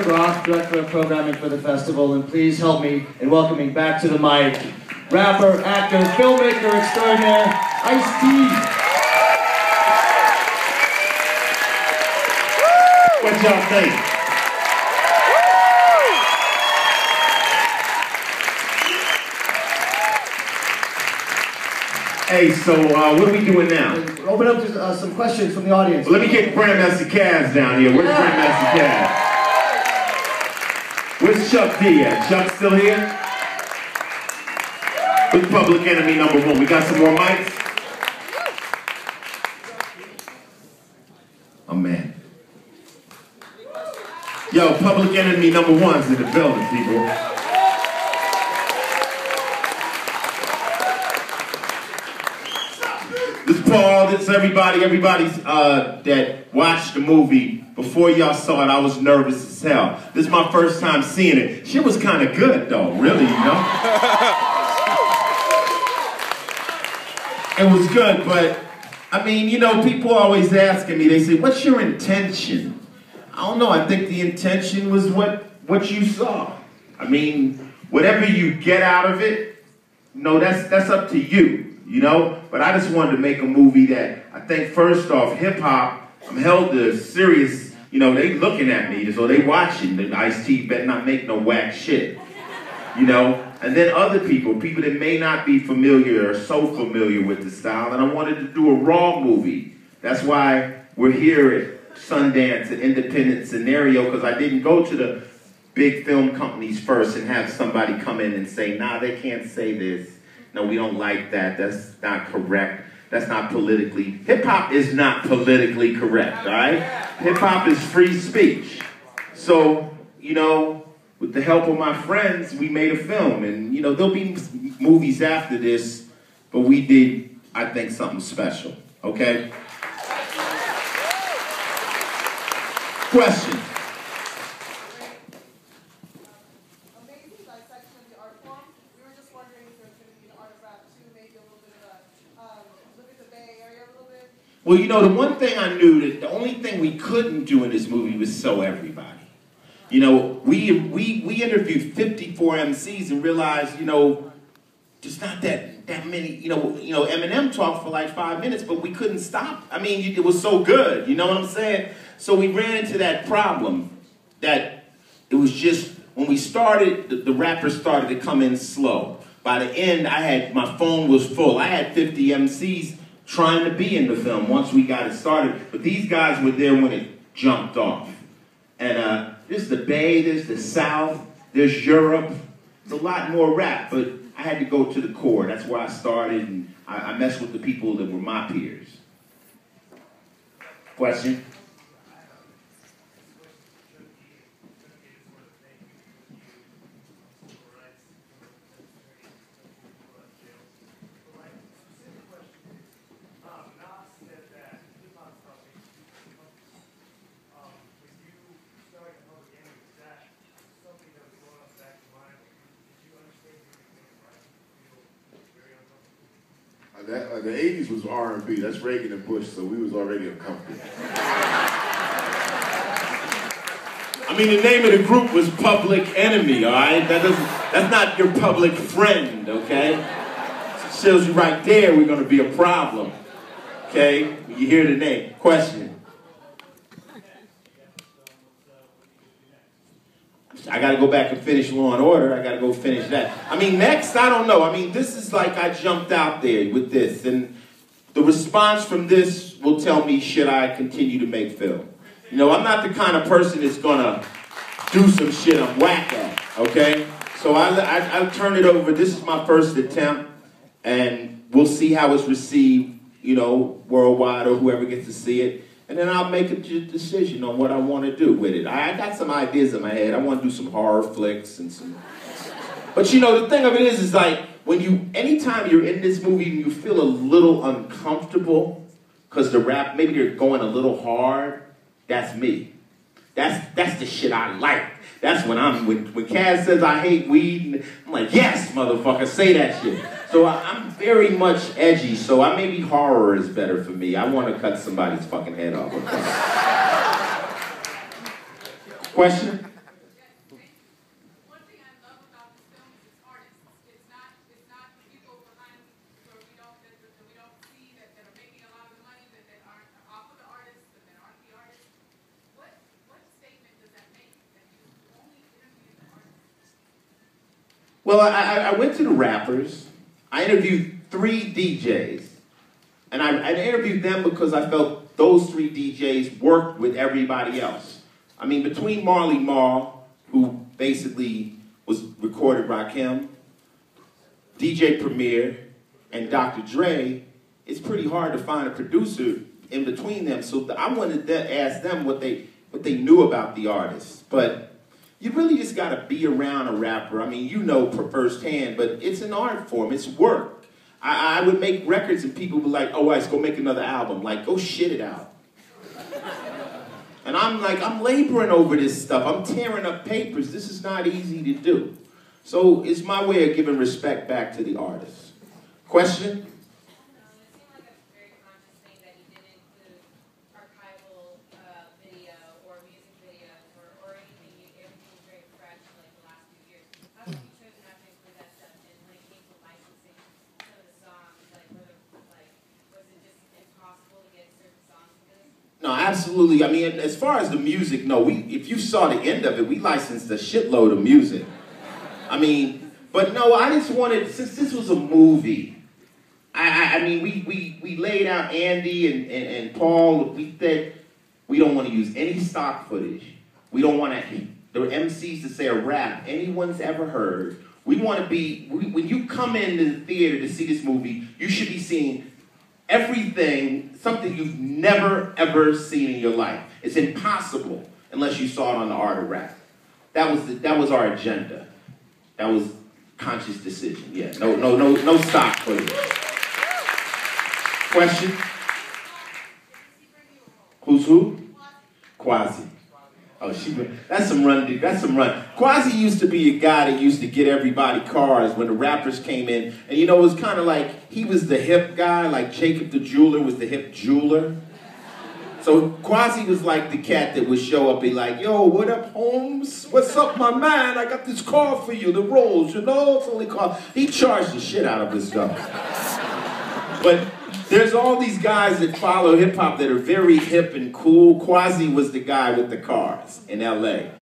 Roth, Director of Programming for the festival, and please help me in welcoming back to the mic, rapper, actor, filmmaker extraordinaire, Ice-T. What y'all think? Hey, so what are we doing now? Open up to some questions from the audience. Well, let me get Grandmaster Kaz down here. Where's Grandmaster Kaz? Where's Chuck D at? Chuck still here? Who's Public Enemy #1? We got some more mics? Oh, man. Yo, Public Enemy #1's in the building, people. This is Paul, this is everybody's that watched the movie. Before y'all saw it, I was nervous as hell. This is my first time seeing it. Shit was kind of good though, really, you know? It was good, but I mean, you know, people always asking me, they say, what's your intention? I don't know, I think the intention was what you saw. I mean, whatever you get out of it, no, that's up to you, you know? But I just wanted to make a movie that, I think first off, hip-hop, I'm held to serious, you know, they looking at me, so they watching. The Ice-T better not make no whack shit, you know? And then other people that may not be familiar or so familiar with the style, and I wanted to do a raw movie. That's why we're here at Sundance, an independent scenario, because I didn't go to the big film companies first and have somebody come in and say, nah, they can't say this. No, we don't like that. That's not correct. That's not politically, hip-hop is not politically correct, all right? Hip-hop is free speech. So, you know, with the help of my friends, we made a film. And, you know, there'll be movies after this, but we did, I think, something special, okay? Question. Well, you know, the one thing I knew, that the only thing we couldn't do in this movie was show everybody. You know, we interviewed 54 MCs and realized, you know, there's not that many, you know, Eminem talked for like 5 minutes, but we couldn't stop. I mean, it was so good, you know what I'm saying? So we ran into that problem that it was just, when we started, the rappers started to come in slow. By the end, my phone was full. I had 50 MCs trying to be in the film once we got it started. But these guys were there when it jumped off. And there's the Bay, there's the South, there's Europe. There's a lot more rap, but I had to go to the core. That's where I started, and I messed with the people that were my peers. Question? The 80s was R&B. That's Reagan and Bush, so we was already uncomfortable. I mean, the name of the group was Public Enemy, all right? That's not your public friend, okay? It shows you right there we're going to be a problem, okay? You hear the name. Question. I got to go back and finish Law and Order. I got to go finish that. I mean, next, I don't know. I mean, this is like I jumped out there with this. And the response from this will tell me, should I continue to make film? You know, I'm not the kind of person that's going to do some shit I'm whack at, okay? So I turn it over. This is my first attempt. And we'll see how it's received, you know, worldwide or whoever gets to see it. And then I'll make a decision on what I want to do with it. I got some ideas in my head. I want to do some horror flicks and some... But you know, the thing of it is like, anytime you're in this movie and you feel a little uncomfortable, because the rap, maybe they're going a little hard, that's me. That's the shit I like. That's when when Kaz says I hate weed, I'm like, yes, motherfucker, say that shit. So I'm very much edgy, so maybe horror is better for me. I want to cut somebody's fucking head off. Question? Well, I went to the rappers. I interviewed 3 DJs. And I interviewed them because I felt those 3 DJs worked with everybody else. I mean, between Marley Marl, who basically was recorded Rakim, DJ Premier, and Dr. Dre, it's pretty hard to find a producer in between them. So I wanted to ask them what they knew about the artists. But you really just gotta be around a rapper. I mean, you know firsthand, but it's an art form, it's work. I would make records and people would be like, oh, let's go make another album. Like, go shit it out. And I'm like, I'm laboring over this stuff. I'm tearing up papers. This is not easy to do. So it's my way of giving respect back to the artists. Question? No, absolutely. I mean, as far as the music, no. If you saw the end of it, we licensed a shitload of music. I mean, but no, I just wanted, since this was a movie, I mean, we laid out Andy and Paul. We said we don't want to use any stock footage. We don't want the MCs to say a rap anyone's ever heard. We want to be, when you come into the theater to see this movie, you should be seeing everything, something you've never, ever seen in your life. It's impossible unless you saw it on the art of rap. That was our agenda. That was conscious decision. Yeah, no stock footage. Question? Who's who? Quasi. Oh, that's some run, dude. That's some run. Quasi used to be a guy that used to get everybody cars when the rappers came in. And you know, it was kind of like, he was the hip guy, like Jacob the jeweler was the hip jeweler. So Quasi was like the cat that would show up and be like, yo, what up, Holmes? What's up, my man? I got this car for you, the Rolls, you know? It's only car. He charged the shit out of his stuff. But there's all these guys that follow hip-hop that are very hip and cool. Quasi was the guy with the cars in LA.